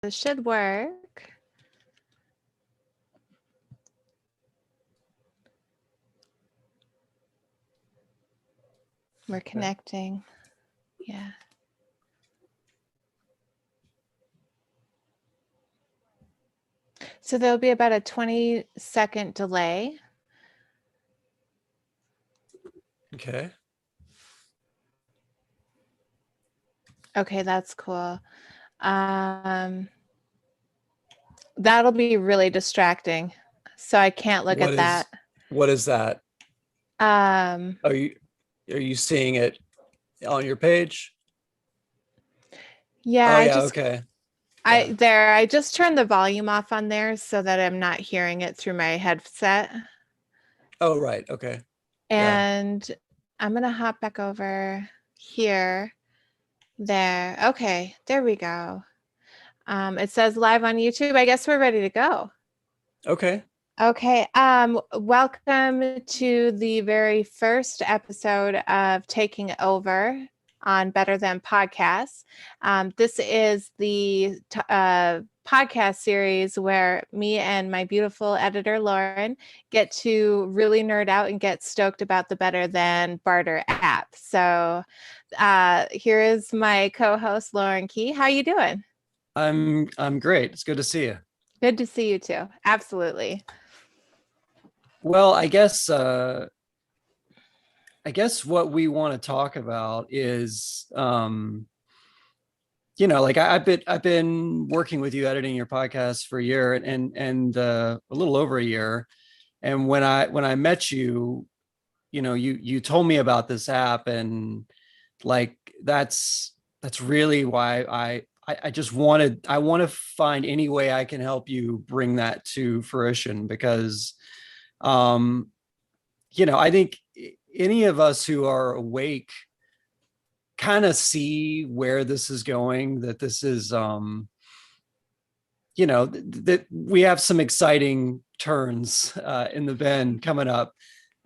this should work. We're connecting. Yeah. So there'll be about a 20-second delay. Okay. Okay, that's cool. That'll be really distracting. So I can't look at that. What is that? Are you seeing it on your page? Yeah, oh yeah, okay. I just turned the volume off on there so that I'm not hearing it through my headset. Oh, right. Okay. And I'm gonna hop back over here. There. Okay, there we go. It says live on YouTube. I guess we're ready to go. Okay. Okay. Welcome to the very first episode of Taking Over on Better Than Podcasts. This is the podcast series where me and my beautiful editor, Lorin, get to really nerd out and get stoked about the Better Than Barter app. So here is my co-host, Lorin Kee. How you doing? I'm great. It's good to see you. Good to see you too. Absolutely. Well, I guess what we want to talk about is like I've been working with you editing your podcast for a year and a little over a year. And when I met you, you told me about this app, and like that's really why I just I want to find any way I can help you bring that to fruition, because I think any of us who are awake kind of see where this is going, that this is that we have some exciting turns in the bend coming up,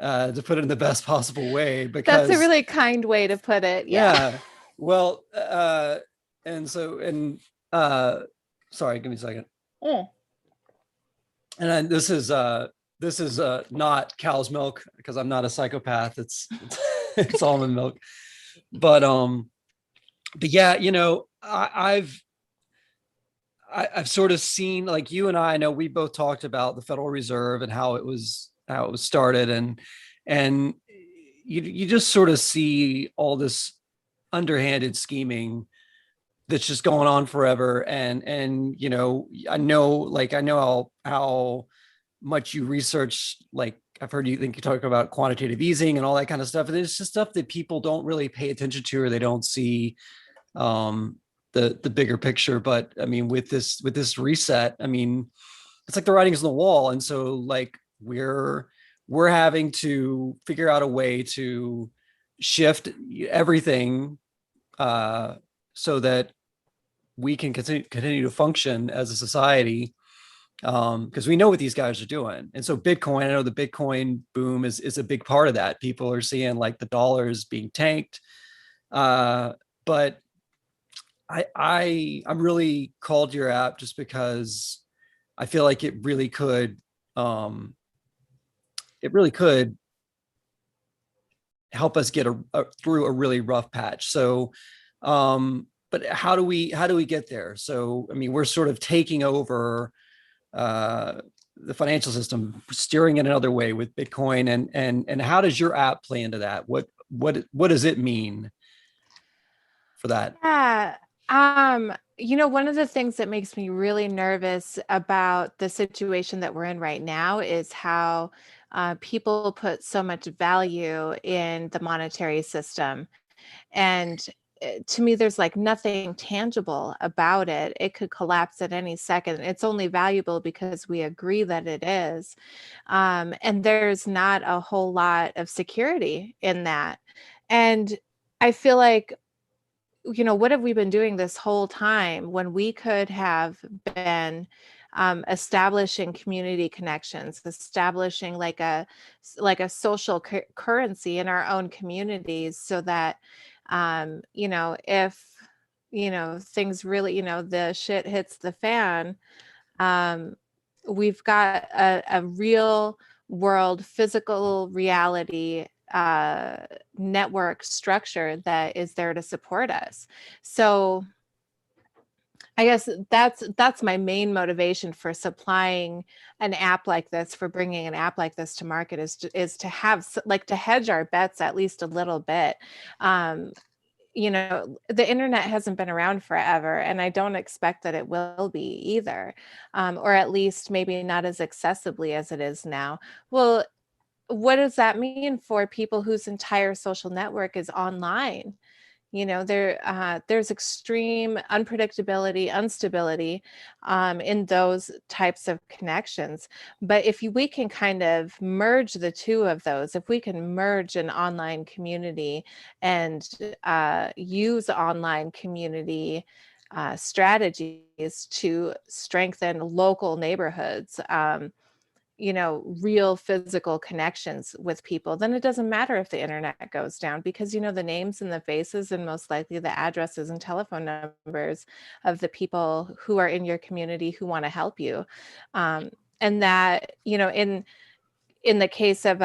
to put it in the best possible way, because that's a really kind way to put it. Yeah. Well, sorry, give me a second. And this is not cow's milk, because I'm not a psychopath. It's almond milk. But yeah, I've sort of seen, like, you and I know we both talked about the Federal Reserve and how it was started, and you just sort of see all this underhanded scheming that's just going on forever. And I know how much you research. Like, I've heard you talk about quantitative easing and all that kind of stuff, and it's just stuff that people don't really pay attention to, or they don't see the bigger picture. But I mean, with this reset, I mean, it's like the writing's on the wall. And so, like, we're having to figure out a way to shift everything so that we can continue to function as a society, because we know what these guys are doing. And so Bitcoin, I know the Bitcoin boom is a big part of that. People are seeing, like, the dollars being tanked, but I'm really called your app just because I feel like it really could help us get through a really rough patch. So but how do we get there? So I mean, we're sort of taking over the financial system, steering it another way with Bitcoin, and how does your app play into that? What does it mean for that? Yeah. One of the things that makes me really nervous about the situation that we're in right now is how people put so much value in the monetary system. And to me, there's like nothing tangible about it. It could collapse at any second. It's only valuable because we agree that it is. And there's not a whole lot of security in that. And I feel like, what have we been doing this whole time when we could have been establishing community connections, establishing like a social currency in our own communities, so that if things really, the shit hits the fan, um, we've got a real world physical reality network structure that is there to support us. So I guess that's my main motivation for supplying an app like this, for bringing an app like this to market, is to have like to hedge our bets at least a little bit. Um, the internet hasn't been around forever, and I don't expect that it will be either, or at least maybe not as accessibly as it is now. Well, what does that mean for people whose entire social network is online? There's extreme unpredictability, instability in those types of connections. But if we can kind of merge the two of those, if we can merge an online community and use online community strategies to strengthen local neighborhoods, real physical connections with people, then it doesn't matter if the internet goes down, because the names and the faces and most likely the addresses and telephone numbers of the people who are in your community who want to help you. And that, in the case of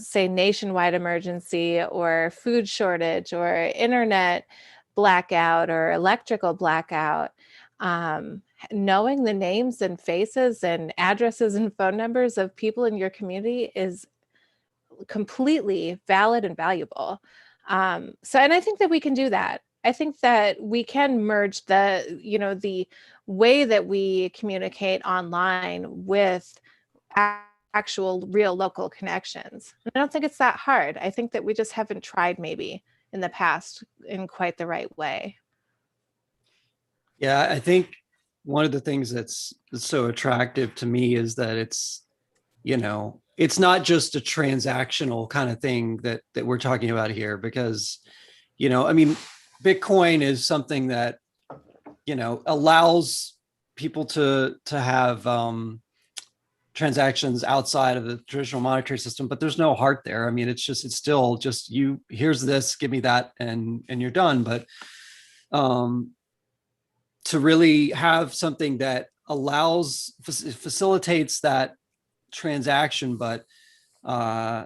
say nationwide emergency or food shortage or internet blackout or electrical blackout, knowing the names and faces and addresses and phone numbers of people in your community is completely valid and valuable. And I think that we can do that. I think that we can merge the way that we communicate online with actual real local connections. And I don't think it's that hard. I think that we just haven't tried maybe in the past in quite the right way. Yeah, I think one of the things that's so attractive to me is that it's not just a transactional kind of thing that we're talking about here, because I mean, Bitcoin is something that allows people to have transactions outside of the traditional monetary system, but there's no heart there. I mean, it's still just here's this, give me that, and you're done. But um to really have something that facilitates that transaction, but uh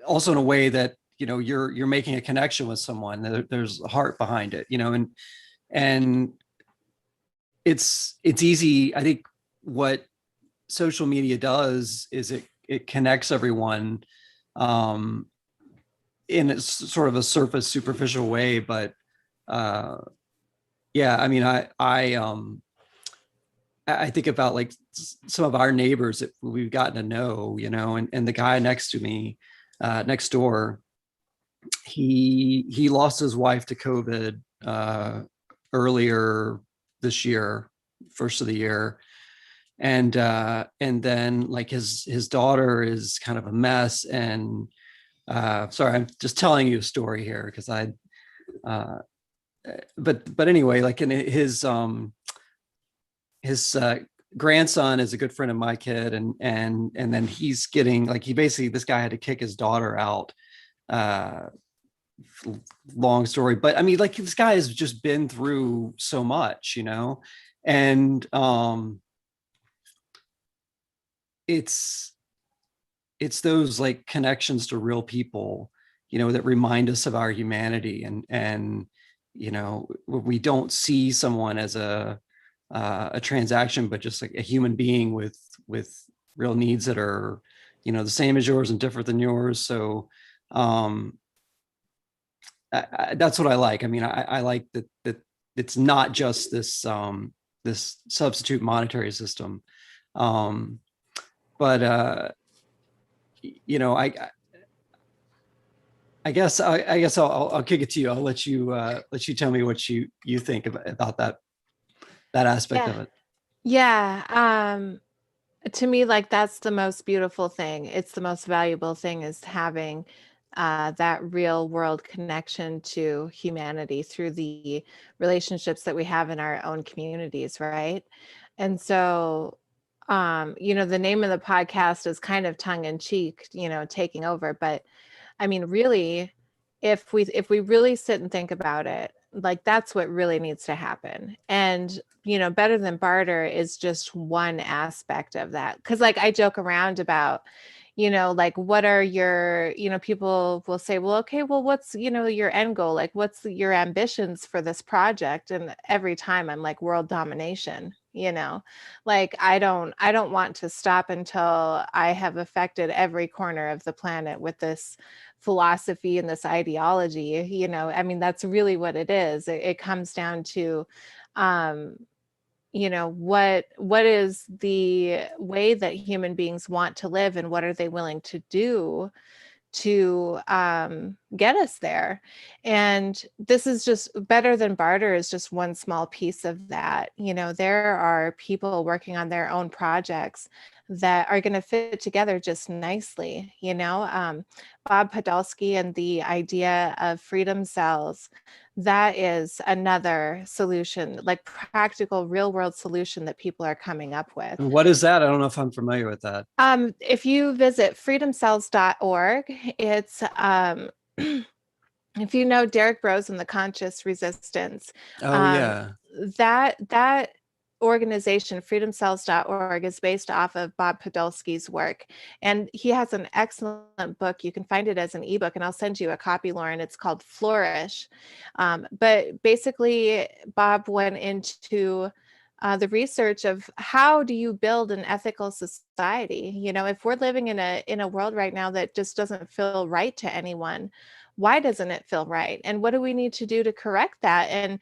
also in a way that you're making a connection with someone. There's a heart behind it, and it's easy. I think what social media does is it connects everyone um in a sort of a surface superficial way, but uh yeah, I mean, I think about like some of our neighbors that we've gotten to know, and the guy next to me, next door, he lost his wife to COVID earlier this year, first of the year, and then like his daughter is kind of a mess. And sorry, I'm just telling you a story here because uh, but anyway, like in his grandson is a good friend of my kid, and then he's getting like this guy had to kick his daughter out. Uh, Long story, but I mean, like this guy has just been through so much, and it's those like connections to real people, that remind us of our humanity, and we don't see someone as a transaction, but just like a human being with real needs that are, the same as yours and different than yours. So um, that's what I like. I mean, I like that it's not just this substitute monetary system, um, but I guess I'll kick it to you. I'll let you tell me what you think about that aspect Yeah. of it. Yeah. To me, like that's the most beautiful thing. It's the most valuable thing, is having that real world connection to humanity through the relationships that we have in our own communities, right? And so, the name of the podcast is kind of tongue in cheek, taking over, but I mean, really, if we really sit and think about it, like that's what really needs to happen. And Better Than Barter is just one aspect of that. Because like I joke around about, like what are your, people will say, well, okay, well, what's, your end goal? Like what's your ambitions for this project? And every time I'm like world domination, like I don't want to stop until I have affected every corner of the planet with this philosophy and this ideology. I mean, that's really what it is. It comes down to um what is the way that human beings want to live, and what are they willing to do to get us there. And this is just Better Than Barter is just one small piece of that. There are people working on their own projects that are going to fit together just nicely. Bob Podolsky and the idea of freedom cells, that is another solution, like practical real world solution that people are coming up with. And what is that? I don't know if I'm familiar with that. If you visit freedomcells.org, it's if you know Derek Bros and the Conscious Resistance, Oh um, yeah. that organization, freedomcells.org, is based off of Bob Podolsky's work. And he has an excellent book. You can find it as an ebook, and I'll send you a copy, Lorin. It's called Flourish. But basically, Bob went into the research of how do you build an ethical society. If we're living in a world right now that just doesn't feel right to anyone, why doesn't it feel right? And what do we need to do to correct that? And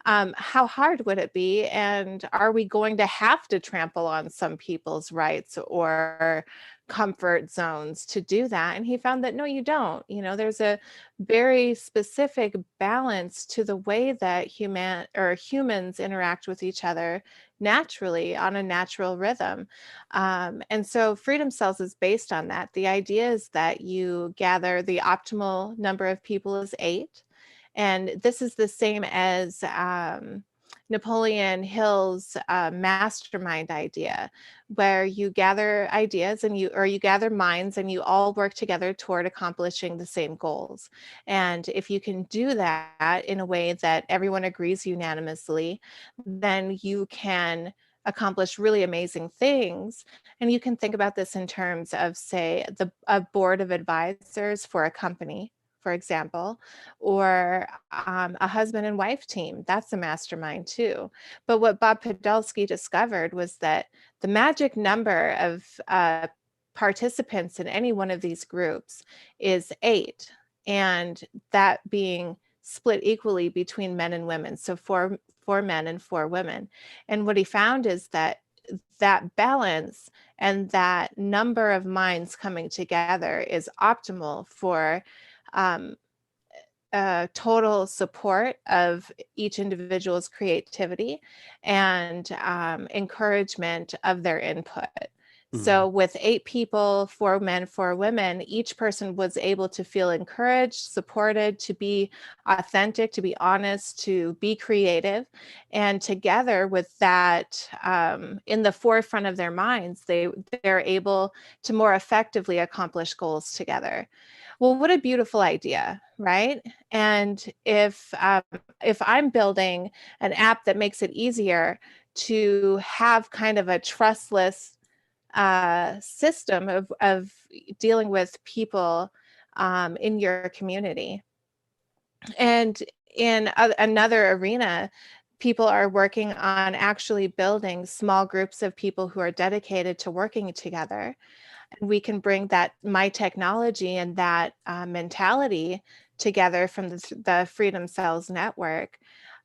how hard would it be? And are we going to have to trample on some people's rights or comfort zones to do that? And he found that no, you don't. There's a very specific balance to the way that humans interact with each other naturally on a natural rhythm. And so Freedom Cells is based on that. The idea is that you gather the optimal number of people is 8. And this is the same as Napoleon Hill's mastermind idea, where you gather ideas and you gather minds and you all work together toward accomplishing the same goals. And if you can do that in a way that everyone agrees unanimously, then you can accomplish really amazing things. And you can think about this in terms of, say, a board of advisors for a company, for example, or a husband and wife team. That's a mastermind too. But what Bob Podolsky discovered was that the magic number of participants in any one of these groups is 8, and that being split equally between men and women. So four men and 4 women. And what he found is that that balance and that number of minds coming together is optimal for um, total support of each individual's creativity and encouragement of their input. Mhm. So, with 8 people, 4 men, 4 women, each person was able to feel encouraged, supported, to be authentic, to be honest, to be creative. And together with that in the forefront of their minds, they're able to more effectively accomplish goals together. Well, what a beautiful idea, right? And if I'm building an app that makes it easier to have kind of a trustless system of dealing with people in your community. And in another arena, people are working on actually building small groups of people who are dedicated to working together. And we can bring that my technology and that mentality together from the Freedom Cells network.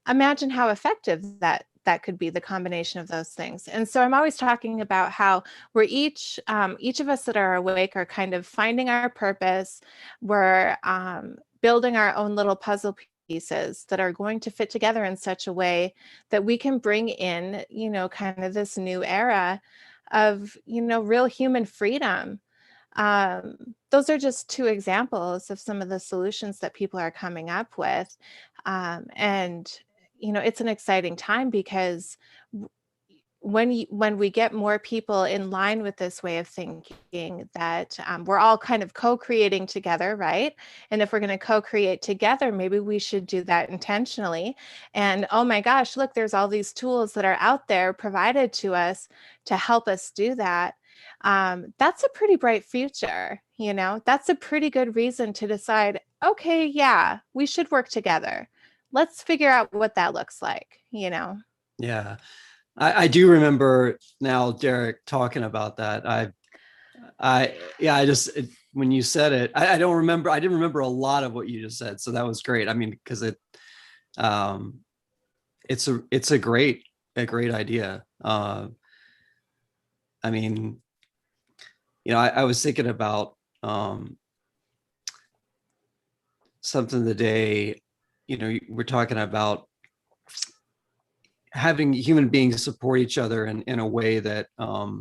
Imagine how effective that could be, the combination of those things. And so I'm always talking about how we're each of us that are awake are kind of finding our purpose. We're building our own little puzzle pieces that are going to fit together in such a way that we can bring in, kind of this new era of, real human freedom. Those are just 2 examples of some of the solutions that people are coming up with. And it's an exciting time because when we get more people in line with this way of thinking, that we're all kind of co-creating together, right? And if we're going to co-create together, maybe we should do that intentionally. And oh my gosh, look, there's all these tools that are out there provided to us to help us do that. That's a pretty bright future, you know? That's a pretty good reason to decide, okay, yeah, we should work together. Let's figure out what that looks like, you know? Yeah. I do remember now, Derek, talking about that. Yeah, when you said it, I don't remember, I didn't remember a lot of what you just said. So that was great. I mean, because um, it's a great idea. I mean, I was thinking about, something today, we're talking about having human beings support each other in a way that, uh,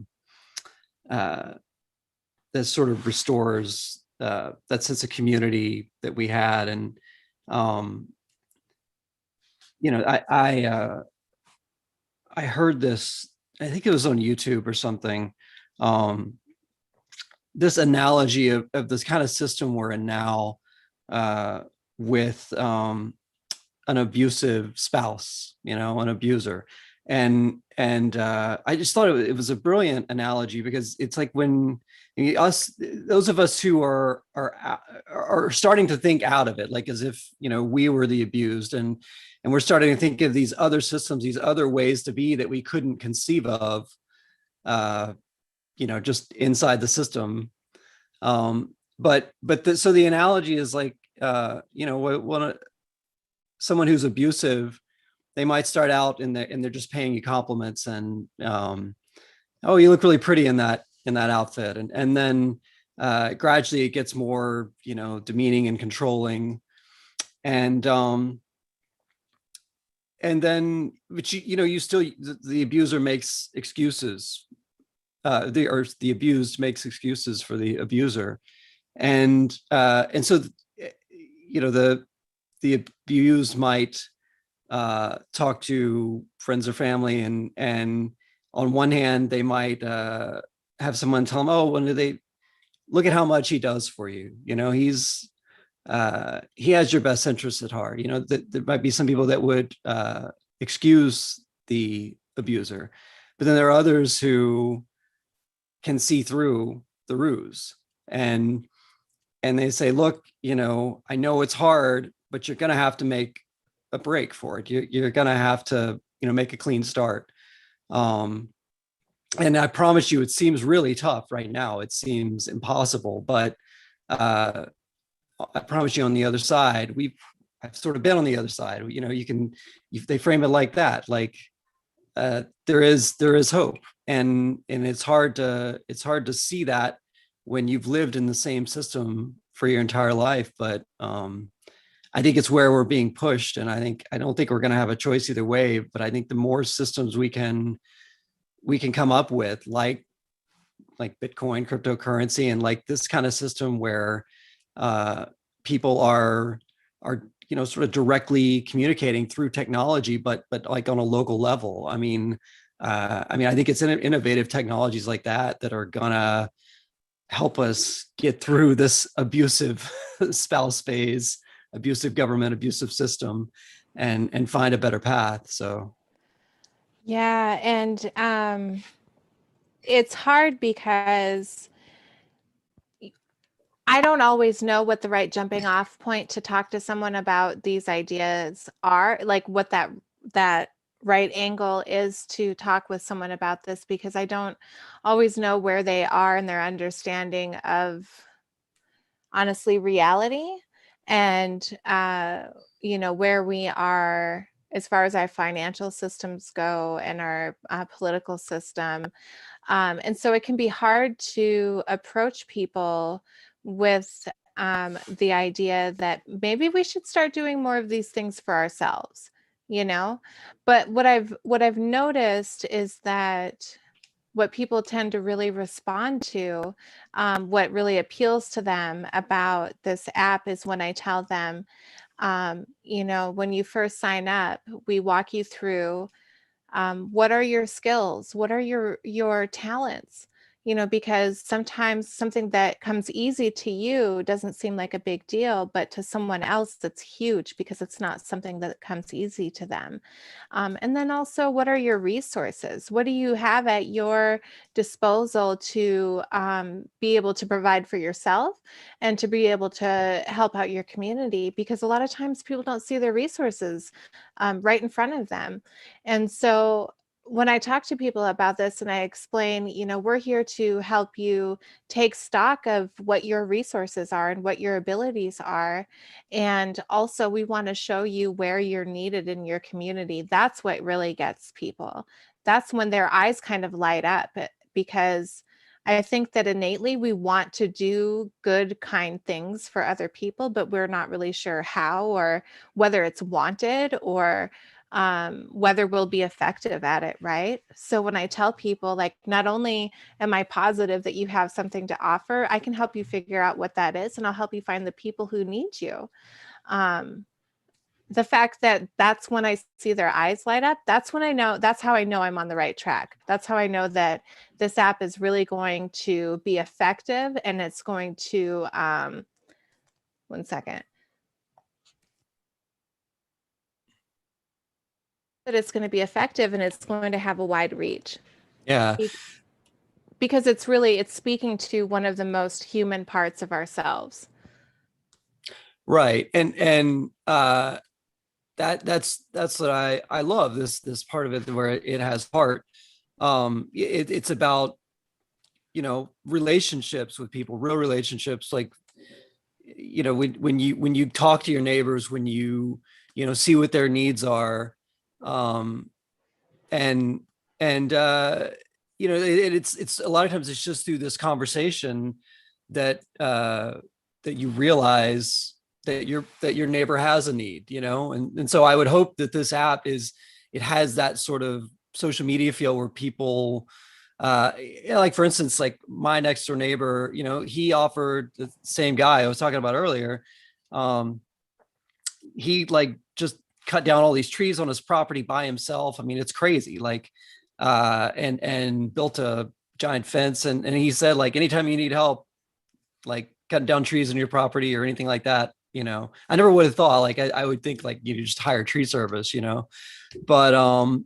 that sort of restores that sense of community that we had. And um, I heard this. I think it was on YouTube or something. Um, this analogy of this kind of system we're in now, uh, with an abusive spouse, an abuser. And I just thought it was a brilliant analogy, because it's like when those of us who are starting to think out of it, like as if we were the abused, and we're starting to think of these other systems, these other ways to be that we couldn't conceive of, uh, just inside the system. So the analogy is like, when someone who's abusive, they might start out and they're just paying you compliments, and oh, you look really pretty in that outfit, and then gradually it gets more demeaning and controlling, and then, but you still, the abuser makes excuses, the abused makes excuses for the abuser, and so the abused might talk to friends or family, and on one hand they might have someone tell them, oh, when do they look at how much he does for you, he has your best interests at heart. There might be some people that would excuse the abuser, but then there are others who can see through the ruse, and they say, look, I know it's hard, but you're going to have to make a break for it. You're going to have to, make a clean start. Um, and I promise you, it seems really tough right now. It seems impossible, but I promise you, on the other side, I've sort of been on the other side. They frame it like that, like there is hope, and it's hard to see that when you've lived in the same system for your entire life. But I think it's where we're being pushed, and I don't think we're going to have a choice either way. But I think the more systems we can come up with, like Bitcoin, cryptocurrency, and like this kind of system where people are sort of directly communicating through technology, but like on a local level. I think it's innovative technologies like that are gonna help us get through this abusive spouse phase, abusive government, abusive system, and find a better path. So Yeah, and it's hard because I don't always know what the right jumping off point to talk to someone about these ideas are, like what that right angle is to talk with someone about this, because I don't always know where they are in their understanding of, honestly, reality, and where we are as far as our financial systems go and our political system. And so it can be hard to approach people with the idea that maybe we should start doing more of these things for ourselves, you know? But what I've noticed is that what people tend to really respond to, what really appeals to them about this app, is when I tell them, when you first sign up, we walk you through What are your skills? What are your talents? Because sometimes something that comes easy to you doesn't seem like a big deal, but to someone else, it's huge because it's not something that comes easy to them. And then also, what are your resources? What do you have at your disposal to be able to provide for yourself and to be able to help out your community? Because a lot of times people don't see their resources right in front of them. And so when I talk to people about this and I explain, we're here to help you take stock of what your resources are and what your abilities are. And also, we want to show you where you're needed in your community. That's what really gets people. That's when their eyes kind of light up because I think that innately we want to do good, kind things for other people, but we're not really sure how or whether it's wanted or whether we'll be effective at it, right? So when I tell people, like, not only am I positive that you have something to offer, I can help you figure out what that is, and I'll help you find the people who need you. Um, the fact that that's when I see their eyes light up, that's how I know I'm on the right track. That's how I know that this app is really going to be effective and it's going to, one second, that it's going to be effective and it's going to have a wide reach. Yeah. Because it's speaking to one of the most human parts of ourselves. Right. And that's what I love, this part of it where it has heart. It's about, relationships with people, real relationships. Like, when you talk to your neighbors, when see what their needs are, um and it's a lot of times it's just through this conversation that you realize that your neighbor has a need, and so I would hope that this app it has that sort of social media feel where people, like for instance, like my next door neighbor, he offered, the same guy I was talking about earlier, um he like just cut down all these trees on his property by himself. I mean, it's crazy. Like, and built a giant fence. And he said, like, anytime you need help, like cutting down trees on your property or anything like that, I never would have thought, like, I would think like you just hire tree service, but, and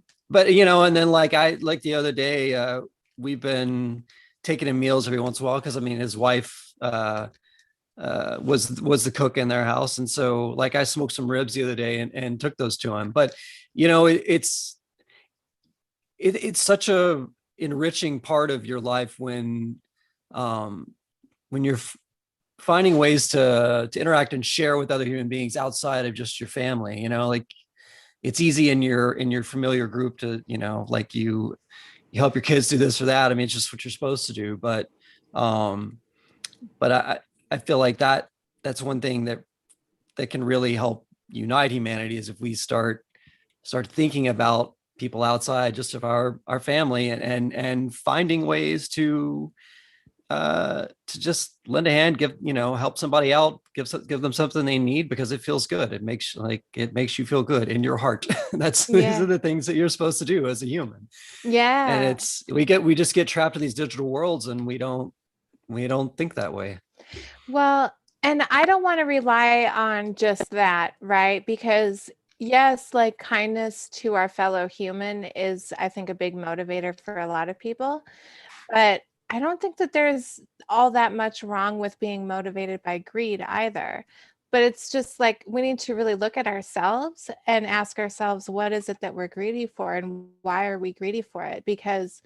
then like the other day, we've been taking him meals every once in a while. Cause I mean, his wife, was the cook in their house, and so like I smoked some ribs the other day and took those to him. But it's such a enriching part of your life um, when you're finding ways to interact and share with other human beings outside of just your family. Like it's easy in your familiar group to, like you help your kids do this or that. I mean, it's just what you're supposed to do. Um, but I feel like that's one thing that can really help unite humanity, is if we start thinking about people outside just of our family, and finding ways to just lend a hand, help somebody out, give them something they need, because it feels good. It makes you feel good in your heart. These are Yeah. the things that you're supposed to do as a human. And Yeah. we just get trapped in these digital worlds, and we don't think that way. Well, and I don't want to rely on just that, right? Because yes, like kindness to our fellow human is, I think, a big motivator for a lot of people. But I don't think that there's all that much wrong with being motivated by greed either. But it's just like we need to really look at ourselves and ask ourselves, what is it that we're greedy for and why are we greedy for it? Because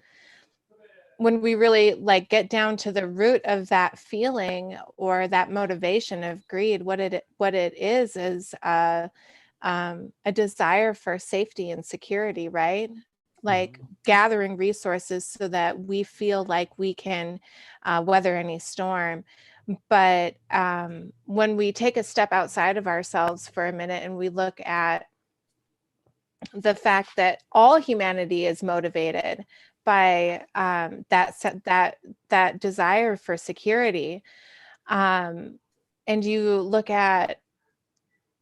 when we really like get down to the root of that feeling or that motivation of greed, what it is a desire for safety and security, right? Like Mhm. gathering resources so that we feel like we can weather any storm. But when we take a step outside of ourselves for a minute and we look at the fact that all humanity is motivated by that desire for security, um, and you look at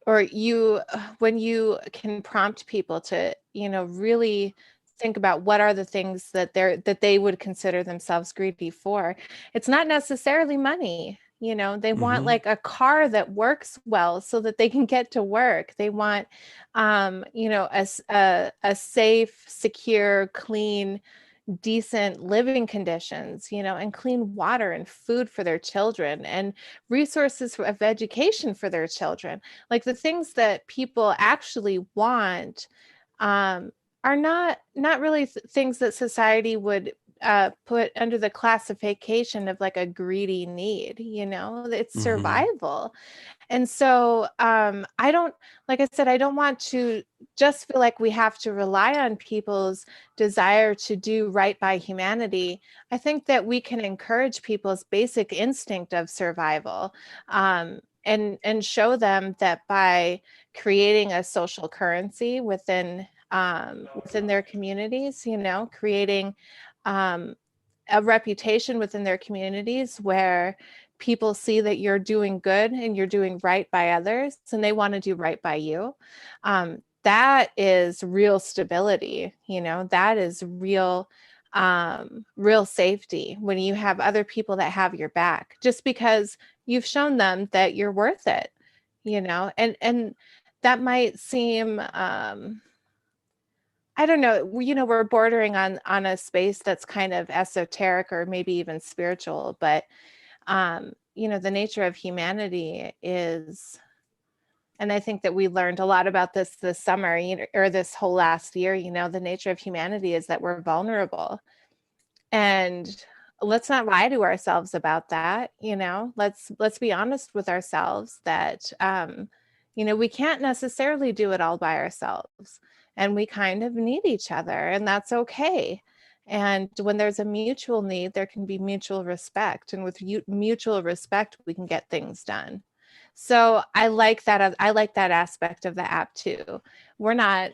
or you when you can prompt people to really think about what are the things that they would consider themselves greedy for. It's not necessarily money. They want Hmm. like a car that works well so that they can get to work. They want, a safe, secure, clean, decent living conditions, and clean water and food for their children and resources of education for their children. Like the things that people actually want, um, are not really things that society would put under the classification of like a greedy need. It's Hmm. survival. And so I don't, like I said, I don't want to just feel like we have to rely on people's desire to do right by humanity. I think that we can encourage people's basic instinct of survival, and show them that by creating a social currency within their communities, creating um, a reputation within their communities where people see that you're doing good and you're doing right by others and they want to do right by you. That is real stability. That is real safety when you have other people that have your back just because you've shown them that you're worth it. And that might seem, I don't know, we're bordering on a space that's kind of esoteric or maybe even spiritual, but the nature of humanity is, and I think that we learned a lot about this summer, or this whole last year, the nature of humanity is that we're vulnerable. And let's not lie to ourselves about that. Let's be honest with ourselves that we can't necessarily do it all by ourselves, and we kind of need each other, and that's okay. And when there's a mutual need, there can be mutual respect, and with mutual respect we can get things done. So I like that aspect of the app too. We're not,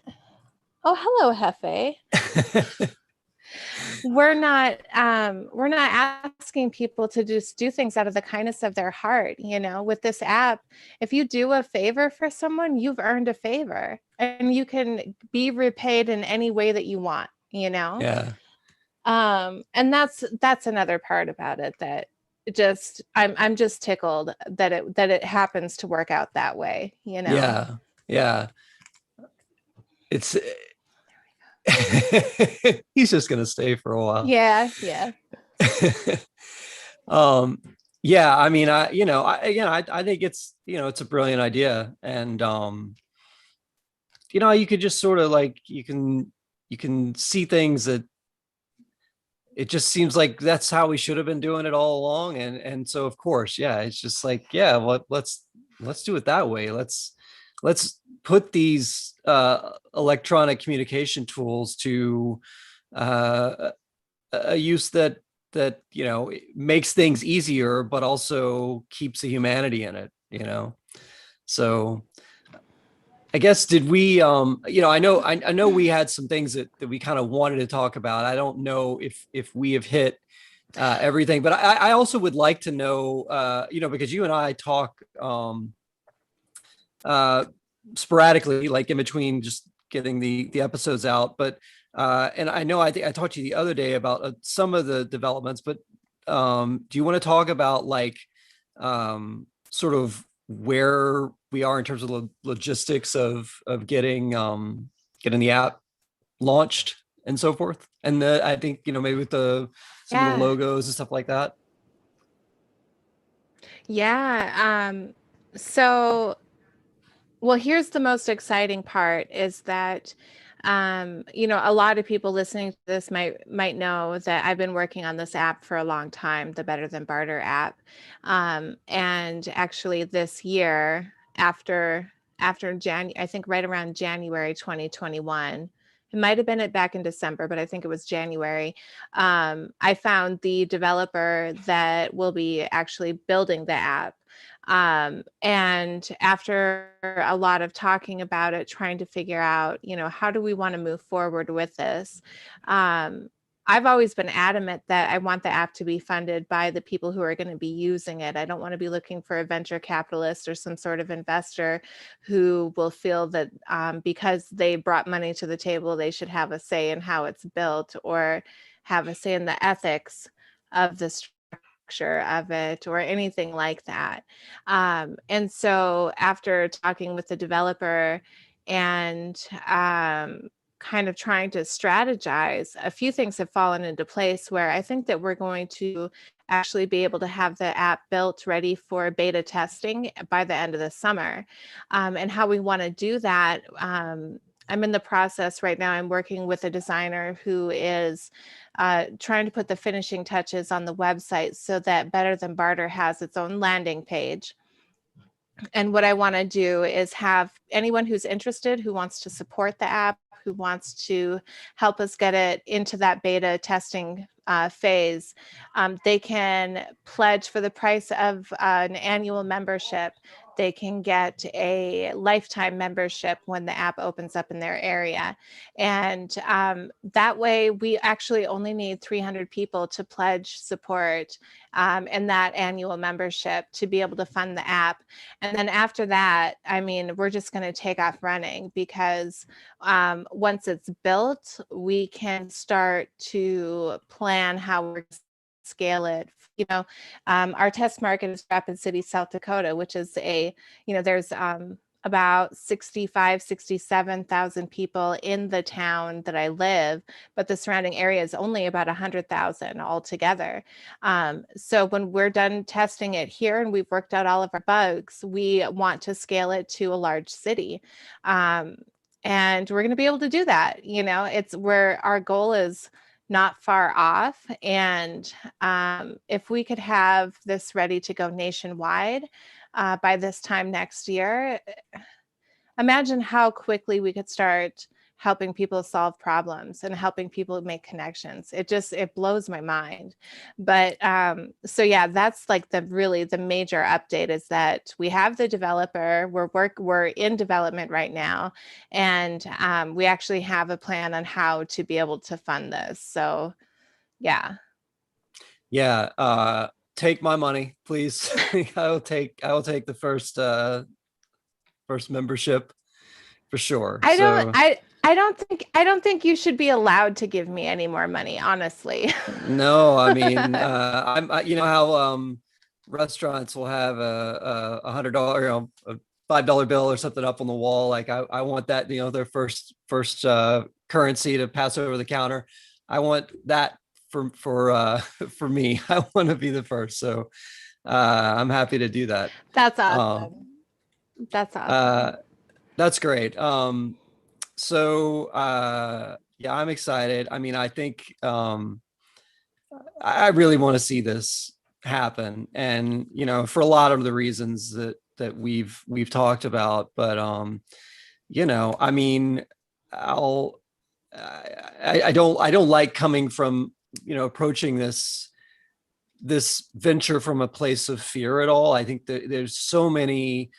oh, hello, Hefe. We're not asking people to just do things out of the kindness of their heart. With this app, if you do a favor for someone, you've earned a favor and you can be repaid in any way that you want. Yeah. And that's another part about it that just I'm just tickled that it happens to work out that way. Yeah. Yeah. It's he's just gonna stay for a while. Yeah, yeah. um yeah, I mean, I think it's a brilliant idea. And you could just sort of like, you can see things that it just seems like that's how we should have been doing it all along. And so of course, yeah, it's just like, yeah, let's do it that way. Let's put these electronic communication tools to uh a use that makes things easier, but also keeps the humanity in it. So I guess, did we I know we had some things that we kind of wanted to talk about. I don't know if we have hit everything, but I also would like to know, because you and I talk uh sporadically, like in between just getting the episodes out. But and I know, I think I talked to you the other day about some of the developments. But do you want to talk about like sort of where we are in terms of logistics of getting the app launched and so forth? And I think, maybe with the some of the Yeah. logos and stuff like that. Yeah. So, well, here's the most exciting part is that, a lot of people listening to this might know that I've been working on this app for a long time, the Better Than Barter app. And actually this year, after I think right around January 2021, it might have been it back in December, but I think it was January. I found the developer that will be actually building the app. And after a lot of talking about it, trying to figure out, how do we want to move forward with this? Um, I've always been adamant that I want the app to be funded by the people who are going to be using it. I don't want to be looking for a venture capitalist or some sort of investor who will feel that because they brought money to the table, they should have a say in how it's built or have a say in the ethics of the structure of it or anything like that. And so after talking with the developer and kind of trying to strategize, a few things have fallen into place where I think that we're going to actually be able to have the app built ready for beta testing by the end of the summer. And how we want to do that, I'm in the process right now. I'm working with a designer who is trying to put the finishing touches on the website so that Better Than Barter has its own landing page. And what I want to do is have anyone who's interested, who wants to support the app, who wants to help us get it into that beta testing phase, they can pledge for the price of an annual membership. They can get a lifetime membership when the app opens up in their area. And that way, we actually only need 300 people to pledge support and that annual membership to be able to fund the app. And then after that, I mean, we're just going to take off running because once it's built, we can start to plan how we're going to scale it. You know, our test market is Rapid City, South Dakota, which is there's about 65, 67,000 people in the town that I live, but the surrounding area is only about 100,000 altogether. So when we're done testing it here and we've worked out all of our bugs, we want to scale it to a large city. And we're going to be able to do that. It's where our goal is not far off. And if we could have this ready to go nationwide by this time next year, imagine how quickly we could start helping people solve problems and helping people make connections. It blows my mind. But so yeah, that's like the major update is that we have the developer. We're in development right now, and we actually have a plan on how to be able to fund this. So yeah. Yeah. Take my money, please. I will take the first membership for sure. I don't So I I don't think you should be allowed to give me any more money, honestly. no, I mean, you know how restaurants will have a $100, a $5 bill or something up on the wall. Like I want that, their first currency to pass over the counter. I want that for for me. I want to be the first. So I'm happy to do that. That's Um, awesome. That's uh, awesome. that's great. So yeah, I'm excited. I mean, I think I really want to see this happen, and for a lot of the reasons that we've talked about. But I mean, I'll I don't like coming from approaching this venture from a place of fear at all. I think that there's so many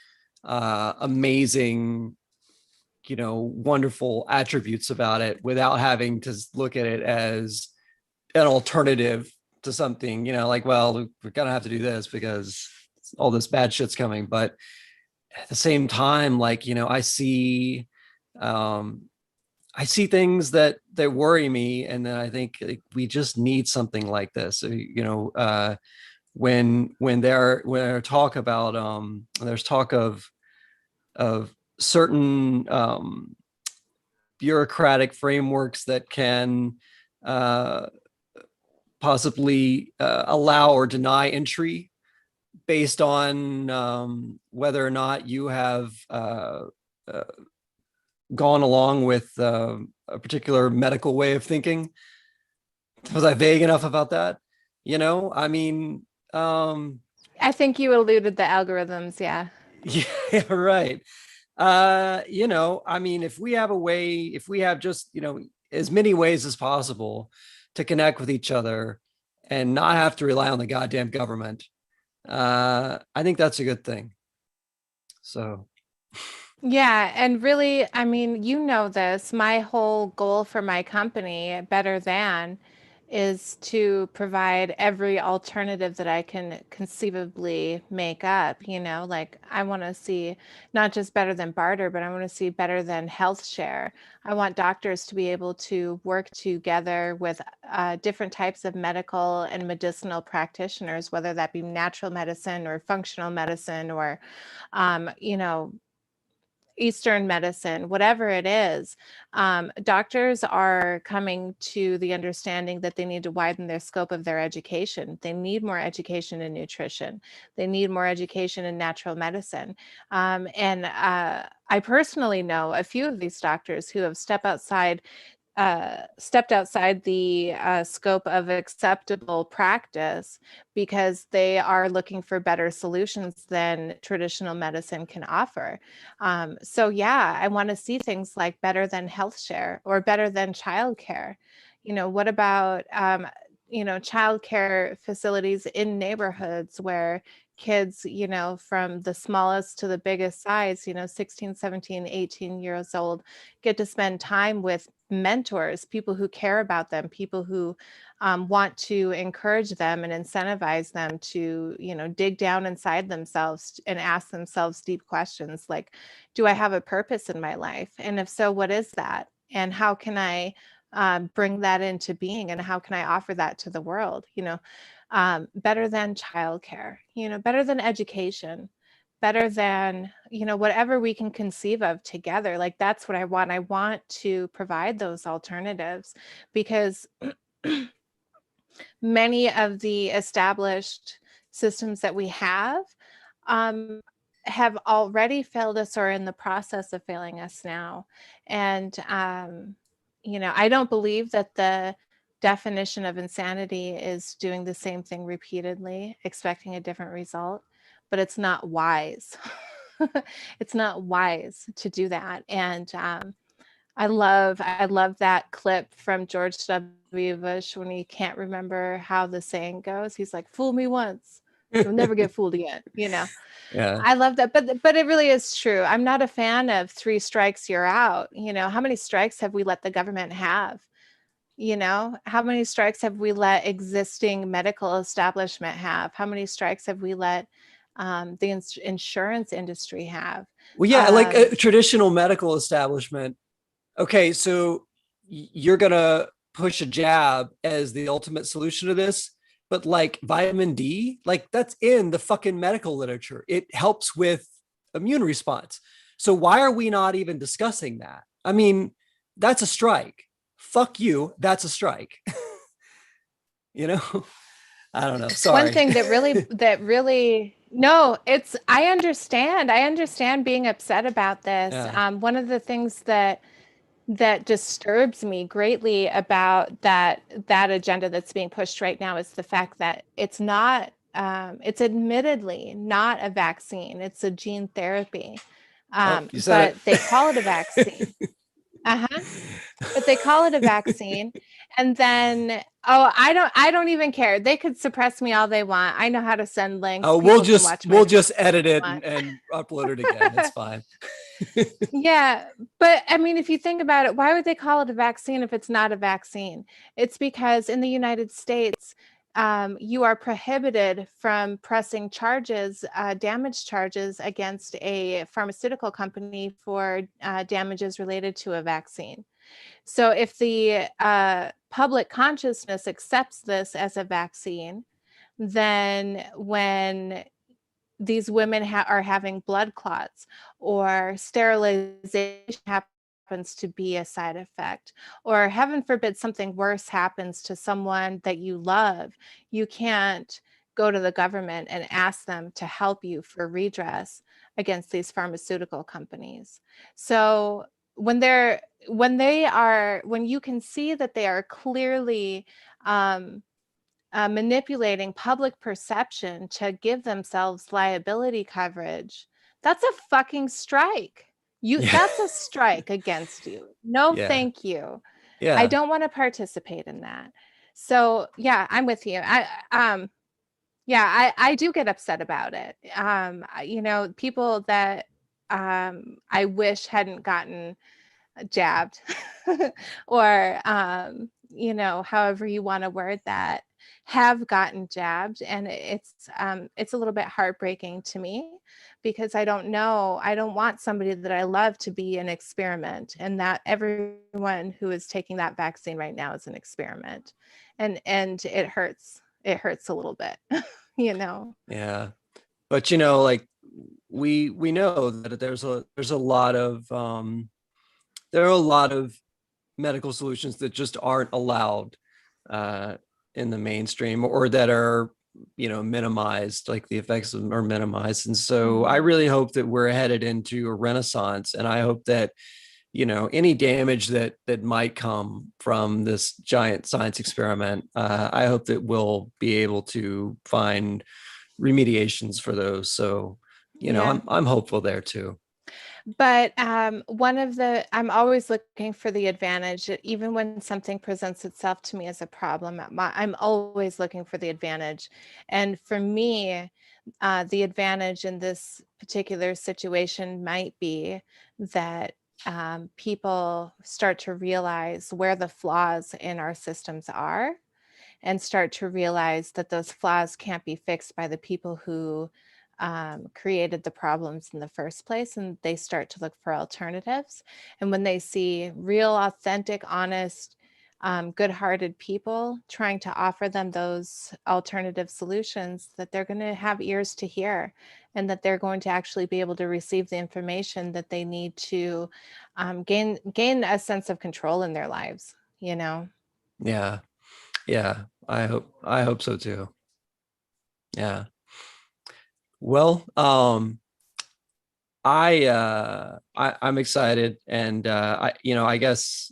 amazing, wonderful attributes about it without having to look at it as an alternative to something, like, well, we're gonna have to do this because all this bad shit's coming. But at the same time, like, um I see things that worry me, and then I think, like, we just need something like this. When talk about there's talk of certain bureaucratic frameworks that can uh, possibly allow or deny entry based on whether or not you have uh, gone along with a particular medical way of thinking. Was I vague enough about that? I mean, I think you eluded the algorithms, yeah. yeah, right. I mean, if we have just, as many ways as possible to connect with each other and not have to rely on the goddamn government, I think that's a good thing. So, Yeah, and really, I mean, this, my whole goal for my company, Better Than, is to provide every alternative that I can conceivably make up. Like I want to see not just better than barter, but I want to see better than health share. I want doctors to be able to work together with different types of medical and medicinal practitioners, whether that be natural medicine or functional medicine or, you know, Eastern medicine, whatever it is. Doctors are coming to the understanding that they need to widen their scope of their education. They need more education in nutrition. They need more education in natural medicine. And I personally know a few of these doctors who have stepped outside the scope of acceptable practice because they are looking for better solutions than traditional medicine can offer. So yeah, I want to see things like better than health share or better than childcare. What about childcare facilities in neighborhoods where kids, from the smallest to the biggest size, 16, 17, 18 years old, get to spend time with mentors, people who care about them, people who want to encourage them and incentivize them to, dig down inside themselves and ask themselves deep questions like, do I have a purpose in my life? And if so, what is that? And how can I bring that into being? And how can I offer that to the world? Better than childcare, better than education, better than, whatever we can conceive of together. Like that's what I want. I want to provide those alternatives because many of the established systems that we um, have already failed us or are in the process of failing us now. And, I don't believe that the definition of insanity is doing the same thing repeatedly, expecting a different result, but it's not wise. It's not wise to do that. And I love that clip from George W. Bush when he can't remember how the saying goes. He's like, "Fool me once, you'll never get fooled again." Yeah. I love that, but it really is true. I'm not a fan of three strikes, you're out. How many strikes have we let the government have? How many strikes have we let existing medical establishment have? How many strikes have we let the insurance industry have? Well, yeah, like a Um, traditional medical establishment. Okay, so you're gonna push a jab as the ultimate solution to this, but like vitamin D, like that's in the fucking medical literature. It helps with immune response. So why are we not even discussing that? I mean, that's a strike. Fuck you. That's a strike. you know? I don't know. One Sorry. thing that really no, I understand being upset about this. yeah. One of the things that disturbs me greatly about that agenda that's being pushed right now is the fact that it's admittedly not a vaccine, it's a gene therapy. Oh, you said But they call it a vaccine. it. Uh-huh. But they call it a vaccine. And then, oh, I don't even care. They could suppress me all they want. I know how to send links. Oh, we'll People can just watch my we'll videos just all edit they it want. and upload it again. It's fine. Yeah, but I mean, if you think about it, why would they call it a vaccine if it's not a vaccine? It's because in the United States, you are prohibited from pressing charges, damage charges against a pharmaceutical company for damages related to a vaccine. So if the public consciousness accepts this as a vaccine, then when these women are having blood clots or sterilization happens to be a side effect, or heaven forbid something worse happens to someone that you love, you can't go to the government and ask them to help you for redress against these pharmaceutical companies. So when you can see that they are clearly um, manipulating public perception to give themselves liability coverage, that's a fucking strike. yeah. That's a strike against you. No, Yeah. thank you. I Yeah. don't want to participate in that. So yeah, I'm with you. I do get upset about it. People that I wish hadn't gotten jabbed or however you want to word that, have gotten jabbed, and it's a little bit heartbreaking to me because I don't know, I don't want somebody that I love to be an experiment, and that everyone who is taking that vaccine right now is an experiment, and it hurts a little bit. you know Yeah. But like we know that there's a lot of there are a lot of medical solutions that just aren't allowed uh, in the mainstream, or that are minimized, like the effects of them are minimized. And so I Mhm. really hope that we're headed into a renaissance, and I hope that any damage that might come from this giant science experiment, I hope that we'll be able to find remediations for those. So Yeah. I'm hopeful there too. But I'm always looking for the advantage, even when something presents itself to me as a problem. I'm always looking for the advantage. And for me, the advantage in this particular situation might be that people start to realize where the flaws in our systems are, and start to realize that those flaws can't be fixed by the people who created the problems in the first place, and they start to look for alternatives. And when they see real, authentic, honest, good-hearted people trying to offer them those alternative solutions, that they're going to have ears to hear, and that they're going to actually be able to receive the information that they need to gain a sense of control in their lives. Yeah. Yeah. I hope so too. Yeah. Well, I'm excited, and I guess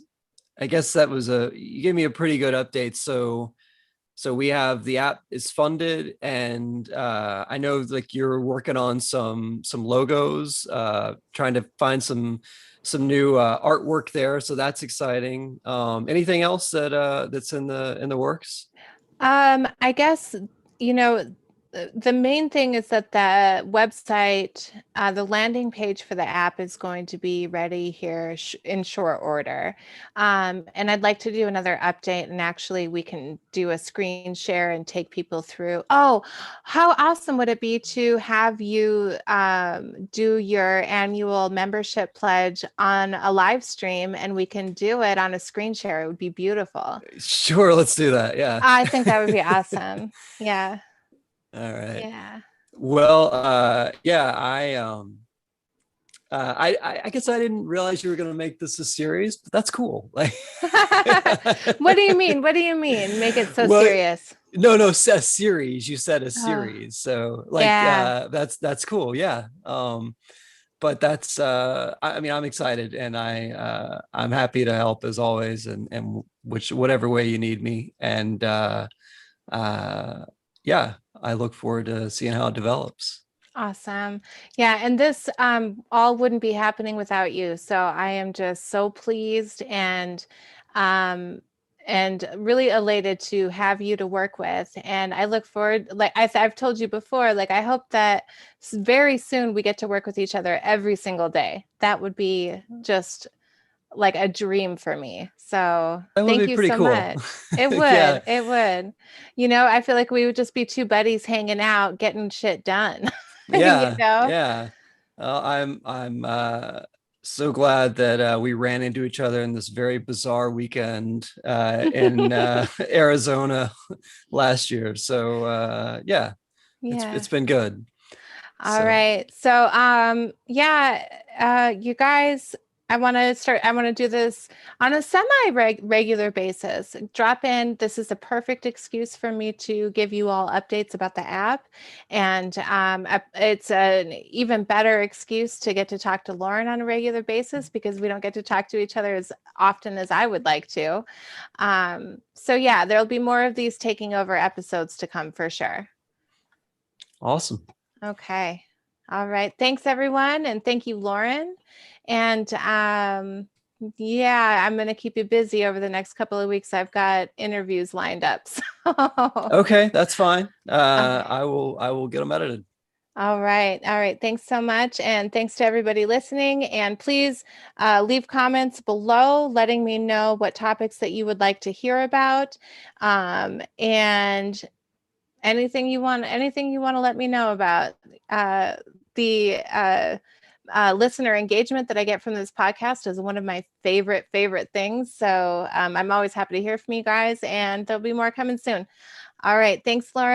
that was you gave me a pretty good update. So we have the app is funded, and I know like you're working on some logos, trying to find some new artwork there. So that's exciting. Anything else that's in the works? I guess, you know, the main thing is that the website, the landing page for the app is going to be ready here in short order. And I'd like to do another update, and actually we can do a screen share and take people through. Oh, how awesome would it be to have you do your annual membership pledge on a live stream, and we can do it on a screen share? It would be beautiful. Sure, let's do that. Yeah. I think that would be awesome. Yeah. All right. Yeah. Well, yeah, I guess I didn't realize you were going to make this a series, but that's cool. Like, What do you mean? What do you mean? Make it so well, serious. no, a series. You said a Oh, series, so like, yeah. that's cool. Yeah. But that's I mean, I'm excited, and I'm happy to help as always, and whatever way you need me, and uh, yeah, I look forward to seeing how it develops. Awesome. Yeah, and this all wouldn't be happening without you. So I am just so pleased um and really elated to have you to work with. And I look forward, like I've told you before, like I hope that very soon we get to work with each other every single day. That would be just like a dream for me. So That would thank be you pretty so cool. much. It would. Yeah, It would. I feel like we would just be two buddies hanging out, getting shit done. you yeah, know? yeah. I'm so glad that we ran into each other in this very bizarre weekend in Arizona last year. So yeah, Yeah. it's been good. All So right. So, yeah, you guys, I want to do this on a regular basis. Drop in. This is a perfect excuse for me to give you all updates about the app. And it's an even better excuse to get to talk to Lauren on a regular basis, because we don't get to talk to each other as often as I would like to. So yeah, there'll be more of these taking over episodes to come for sure. awesome. Okay. All right. Thanks, everyone. And thank you, Lauren. And yeah, I'm going to keep you busy over the next couple of weeks. I've got interviews lined up. So, Okay, that's fine. okay. I will get them edited. All right. All right. Thanks so much. And thanks to everybody listening. And please leave comments below letting me know what topics that you would like to hear about. And anything you want to let me know about. The listener engagement that I get from this podcast is one of my favorite things. So I'm always happy to hear from you guys, and there'll be more coming soon. All right. Thanks, Lauren.